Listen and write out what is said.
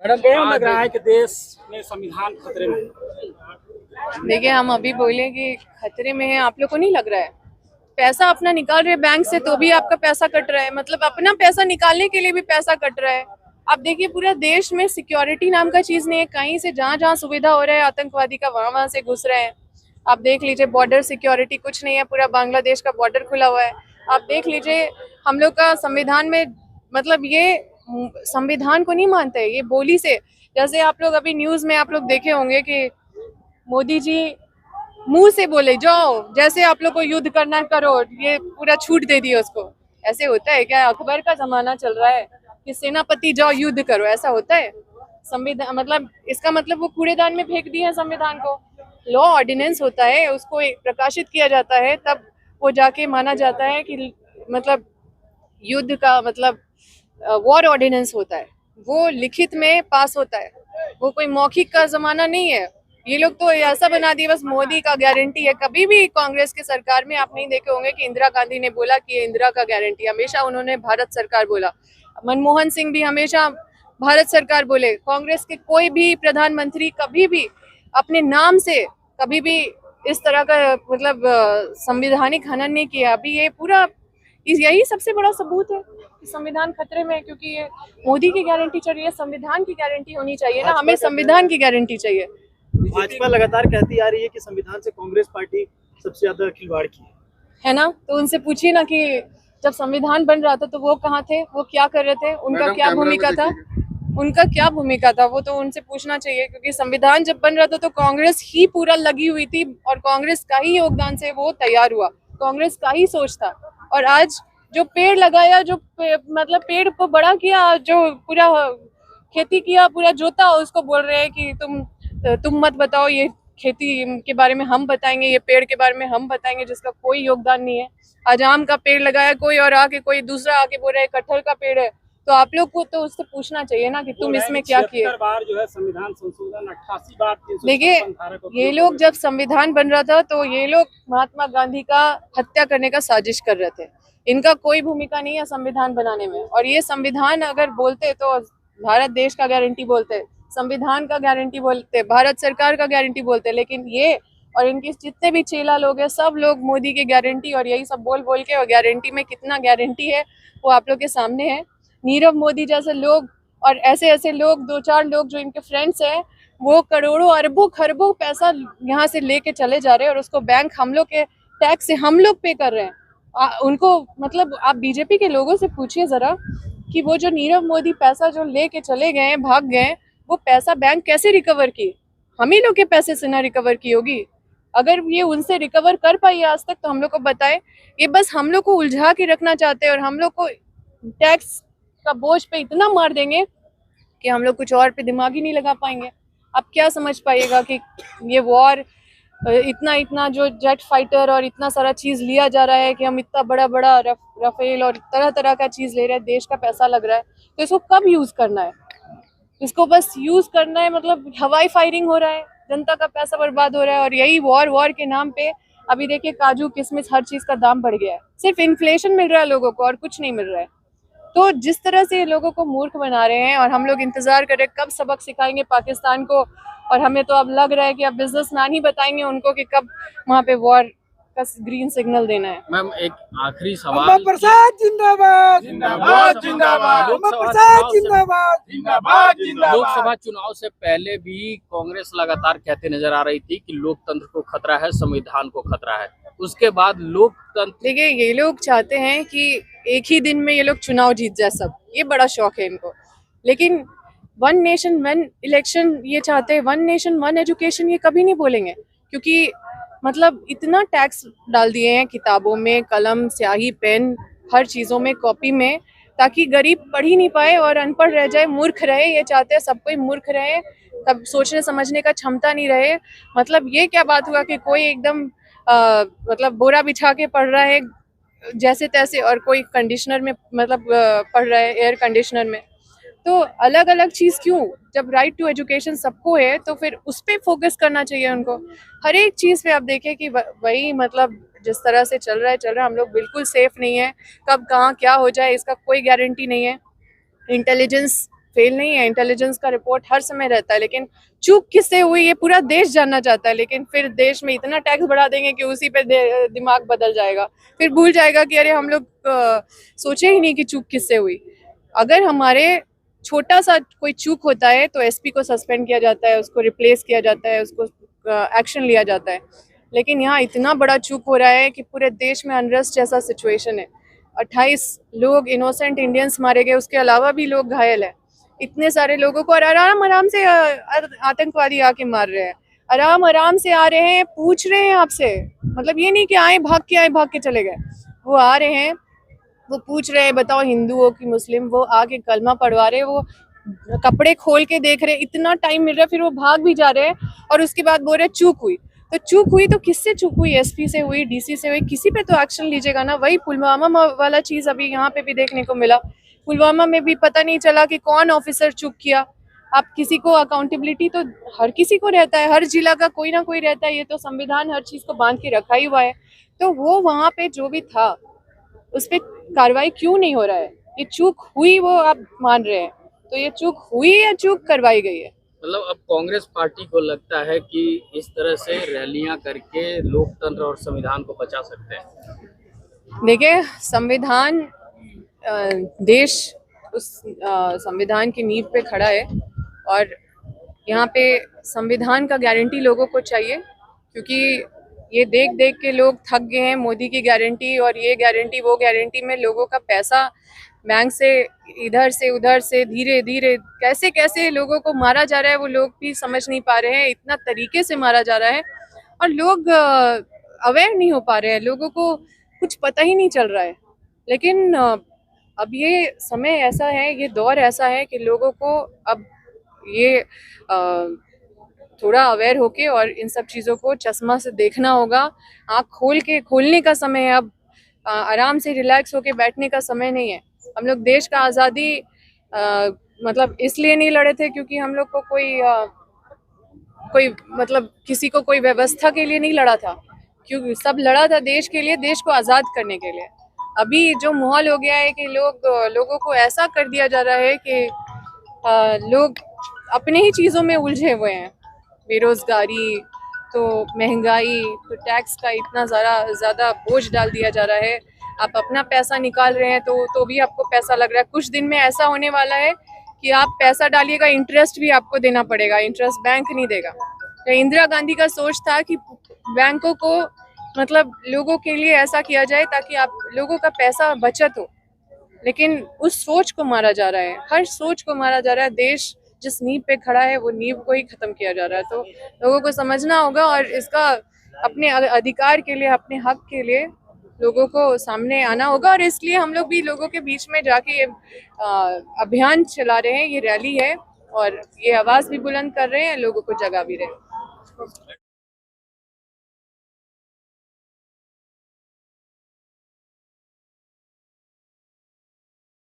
Madam क्यों लग रहा है कि देश में संविधान खतरे में? देखिए, हम अभी बोले कि खतरे में है, आप लोग को नहीं लग रहा है? पैसा अपना निकाल रहे हैं बैंक से तो भी आपका पैसा कट रहा है, मतलब अपना पैसा निकालने के लिए भी पैसा कट रहा है। आप देखिए, पूरा देश में सिक्योरिटी नाम का चीज नहीं है। कहीं से जहां जहां सुविधा हो रहा है आतंकवादी का, वहां वहां से घुस रहे हैं। आप देख लीजिए, बॉर्डर सिक्योरिटी कुछ नहीं है, पूरा बांग्लादेश का बॉर्डर खुला हुआ है। आप देख लीजिए, हम लोग का संविधान में, मतलब ये संविधान को नहीं मानते, ये बोली से। जैसे आप लोग अभी न्यूज में आप लोग देखे होंगे कि मोदी जी मुंह से बोले जाओ, जैसे आप लोग को युद्ध करना करो, ये पूरा छूट दे दिया उसको। ऐसे होता है क्या? अकबर का जमाना चल रहा है कि सेनापति जाओ युद्ध करो, ऐसा होता है? संविधान मतलब, इसका मतलब वो कूड़ेदान में फेंक दिए हैं संविधान को। लॉ ऑर्डिनेंस होता है, उसको प्रकाशित किया जाता है, तब वो जाके माना जाता है कि मतलब युद्ध का मतलब वॉर ऑर्डिनेंस होता है, वो लिखित में पास होता है, वो कोई मौखिक का जमाना नहीं है। ये लोग तो ऐसा बना दिया, बस मोदी का गारंटी है। कभी भी कांग्रेस के सरकार में आप नहीं देखे होंगे कि इंदिरा गांधी ने बोला कि ये इंदिरा का गारंटी, हमेशा उन्होंने भारत सरकार बोला। मनमोहन सिंह भी हमेशा भारत सरकार बोले। कांग्रेस के कोई भी प्रधानमंत्री कभी भी अपने नाम से कभी भी इस तरह का मतलब संवैधानिक हनन नहीं किया। अभी ये पूरा यही सबसे बड़ा सबूत है कि संविधान खतरे में है, क्योंकि ये मोदी की गारंटी चाहिए, संविधान की गारंटी होनी चाहिए ना, हमें संविधान की गारंटी चाहिए। भाजपा लगातार कहती आ रही है कि संविधान से कांग्रेस पार्टी सबसे ज्यादा खिलवाड़ की है ना, तो उनसे पूछिए ना कि जब संविधान बन रहा था तो वो कहाँ थे, वो क्या कर रहे थे, उनका क्या भूमिका था, उनका क्या भूमिका था, वो तो उनसे पूछना चाहिए। क्योंकि संविधान जब बन रहा था तो कांग्रेस ही पूरा लगी हुई थी, और कांग्रेस का ही योगदान से वो तैयार हुआ, कांग्रेस का ही सोच था। और आज जो पेड़ लगाया, जो मतलब पेड़ को बड़ा किया, जो पूरा खेती किया, पूरा जोता, उसको बोल रहे हैं कि तुम मत बताओ, ये खेती के बारे में हम बताएंगे, ये पेड़ के बारे में हम बताएंगे, जिसका कोई योगदान नहीं है। आज आम का पेड़ लगाया कोई, और आके कोई दूसरा आके बोल रहा है कटहल का पेड़ है। तो आप लोग को तो उससे पूछना चाहिए ना कि तुम इसमें क्या किए। 76 बार जो है संविधान संशोधन, 88 बार देखिए, ये लोग जब संविधान बन रहा था तो ये लोग महात्मा गांधी का हत्या करने का साजिश कर रहे थे। इनका कोई भूमिका नहीं है संविधान बनाने में। और ये संविधान अगर बोलते तो भारत देश का गारंटी बोलते, संविधान का गारंटी बोलते, भारत सरकार का गारंटी बोलते। लेकिन ये और इनके जितने भी चेला लोग हैं, सब लोग मोदी की गारंटी और यही सब बोल बोल के, और गारंटी में कितना गारंटी है वो आप लोग के सामने है। नीरव मोदी जैसे लोग और ऐसे ऐसे लोग, दो चार लोग जो इनके फ्रेंड्स हैं, वो करोड़ों अरबों खरबों पैसा यहाँ से लेके चले जा रहे हैं, और उसको बैंक हम लोग के टैक्स से हम लोग पे कर रहे हैं। उनको मतलब आप बीजेपी के लोगों से पूछिए जरा कि वो जो नीरव मोदी पैसा जो लेके चले गए, भाग गए, वो पैसा बैंक कैसे रिकवर की? हम ही लोग के पैसे से ना रिकवर की होगी। अगर ये उनसे रिकवर कर पाई आज तक तो हम लोग को बताए। ये बस हम लोग को उलझा के रखना चाहते हैं, और हम लोग को टैक्स का बोझ पे इतना मार देंगे कि हम लोग कुछ और पे दिमाग ही नहीं लगा पाएंगे। आप क्या समझ पाइएगा कि ये वॉर, इतना इतना जो जेट फाइटर और इतना सारा चीज लिया जा रहा है, कि हम इतना बड़ा बड़ा राफेल और तरह तरह का चीज ले रहे हैं, देश का पैसा लग रहा है, तो इसको कब यूज करना है? इसको बस यूज करना है, मतलब हवाई फायरिंग हो रहा है, जनता का पैसा बर्बाद हो रहा है। और यही वॉर वॉर के नाम पे अभी देखिए, काजू किशमिश हर चीज का दाम बढ़ गया है। सिर्फ इन्फ्लेशन मिल रहा है लोगों को, और कुछ नहीं मिल रहा है। तो जिस तरह से ये लोगों को मूर्ख बना रहे हैं, और हम लोग इंतजार कर रहे हैं कब सबक सिखाएंगे पाकिस्तान को। और हमें तो अब लग रहा है कि अब बिजनेसमैन ही बताएंगे उनको कि कब वहाँ पे वॉर का ग्रीन सिग्नल देना है। मैम, एक आखिरी अम्मा सवाल। प्रसाद जिंदाबाद, जिंदाबाद जिंदाबाद अम्मा प्रसाद जिंदाबाद, जिंदाबाद जिंदाबाद। लोकसभा चुनाव से पहले भी कांग्रेस लगातार कहते नजर आ रही थी कि लोकतंत्र को खतरा है, संविधान को खतरा है। उसके बाद लोकतंत्र, देखिए, ये लोग चाहते हैं कि एक ही दिन में ये लोग चुनाव जीत जाए सब, ये बड़ा शौक है इनको। लेकिन वन नेशन वन इलेक्शन ये चाहते हैं, वन नेशन वन एजुकेशन ये कभी नहीं बोलेंगे। क्योंकि मतलब इतना टैक्स डाल दिए हैं किताबों में, कलम स्याही पेन हर चीज़ों में, कॉपी में, ताकि गरीब पढ़ ही नहीं पाए और अनपढ़ रह जाए, मूर्ख रहे। ये चाहते हैं सब कोई मूर्ख रहे, तब सोचने समझने का क्षमता नहीं रहे। मतलब ये क्या बात हुआ कि कोई एकदम मतलब बोरा बिछा के पढ़ रहा है जैसे तैसे, और कोई कंडीशनर में मतलब पढ़ रहा है, एयर कंडीशनर में। तो अलग अलग चीज क्यों? जब राइट टू एजुकेशन सबको है तो फिर उस पर फोकस करना चाहिए उनको। हर एक चीज पे आप देखें कि वही मतलब जिस तरह से चल रहा है, हम लोग बिल्कुल सेफ नहीं है। कब कहाँ क्या हो जाए इसका कोई गारंटी नहीं है। इंटेलिजेंस फेल नहीं है, इंटेलिजेंस का रिपोर्ट हर समय रहता है, लेकिन चूक किससे हुई ये पूरा देश जानना चाहता है। लेकिन फिर देश में इतना टैक्स बढ़ा देंगे कि उसी पे दिमाग बदल जाएगा, फिर भूल जाएगा कि अरे हम लोग सोचे ही नहीं कि चूक किससे हुई। अगर हमारे छोटा सा कोई चूक होता है तो एसपी को सस्पेंड किया जाता है, उसको रिप्लेस किया जाता है, उसको एक्शन लिया जाता है। लेकिन यहाँ इतना बड़ा चूक हो रहा है कि पूरे देश में अनरेस्ट जैसा सिचुएशन है। 28 लोग इनोसेंट इंडियंस मारे गए, उसके अलावा भी लोग घायल हैं। इतने सारे लोगों को और आराम से आतंकवादी आके मार रहे हैं, आराम से आ रहे हैं, पूछ रहे हैं आपसे। मतलब ये नहीं कि आए भाग के चले गए, वो आ रहे हैं, वो पूछ रहे हैं बताओ हिंदू हो कि मुस्लिम, वो आके कलमा पढ़वा रहे, वो कपड़े खोल के देख रहे, इतना टाइम मिल रहा है, फिर वो भाग भी जा रहे हैं और उसके बाद बोल रहे चूक हुई। तो चूक हुई तो किससे चूक हुई? एसपी से हुई, डीसी से हुई, किसी पे तो एक्शन लीजिएगा ना। वही पुलवामा वाला चीज अभी यहाँ पे भी देखने को मिला। पुलवामा में भी पता नहीं चला कि कौन ऑफिसर चूक किया। आप किसी को अकाउंटेबिलिटी तो हर किसी को रहता है, हर जिला का कोई ना कोई रहता है, ये तो संविधान हर चीज को बांध के रखा ही हुआ है। तो वो वहाँ पे जो भी था उस पर कार्रवाई क्यों नहीं हो रहा है? ये चूक हुई वो आप मान रहे हैं, तो ये चूक हुई या चूक करवाई गई है? मतलब अब कांग्रेस पार्टी को लगता है कि इस तरह से रैलियां करके लोकतंत्र और संविधान को बचा सकते हैं। देखिए, संविधान देश उस संविधान की नींव पे खड़ा है और यहाँ पे संविधान का गारंटी लोगों को चाहिए, क्योंकि ये देख देख के लोग थक गए हैं। मोदी की गारंटी और ये गारंटी वो गारंटी में लोगों का पैसा बैंक से इधर से उधर से धीरे धीरे कैसे कैसे लोगों को मारा जा रहा है, वो लोग भी समझ नहीं पा रहे हैं। इतना तरीके से मारा जा रहा है और लोग अवेयर नहीं हो पा रहे हैं, लोगों को कुछ पता ही नहीं चल रहा है। लेकिन अब ये समय ऐसा है, ये दौर ऐसा है कि लोगों को अब ये थोड़ा अवेयर होके और इन सब चीज़ों को चश्मा से देखना होगा। आँख खोलने का समय है अब। आराम से रिलैक्स होके बैठने का समय नहीं है। हम लोग देश का आज़ादी मतलब इसलिए नहीं लड़े थे क्योंकि हम लोग को कोई मतलब किसी को कोई व्यवस्था के लिए नहीं लड़ा था, क्योंकि सब लड़ा था देश के लिए, देश को आज़ाद करने के लिए। अभी जो माहौल हो गया है कि लोगों को ऐसा कर दिया जा रहा है कि लोग अपने ही चीज़ों में उलझे हुए हैं। बेरोजगारी, तो महंगाई, तो टैक्स का इतना ज़्यादा बोझ डाल दिया जा रहा है। आप अपना पैसा निकाल रहे हैं तो भी आपको पैसा लग रहा है। कुछ दिन में ऐसा होने वाला है कि आप पैसा डालिएगा, इंटरेस्ट भी आपको देना पड़ेगा, इंटरेस्ट बैंक नहीं देगा। तो इंदिरा गांधी का सोच था कि बैंकों को मतलब लोगों के लिए ऐसा किया जाए ताकि आप लोगों का पैसा बचत हो, लेकिन उस सोच को मारा जा रहा है, हर सोच को मारा जा रहा है। देश जिस नींव पे खड़ा है वो नींव को ही खत्म किया जा रहा है। तो लोगों को समझना होगा और इसका अपने अधिकार के लिए, अपने हक के लिए लोगों को सामने आना होगा। और इसलिए हम लोग भी लोगों के बीच में जाके ये अभियान चला रहे हैं, ये रैली है और ये आवाज़ भी बुलंद कर रहे हैं, लोगों को जगा भी रहे हैं।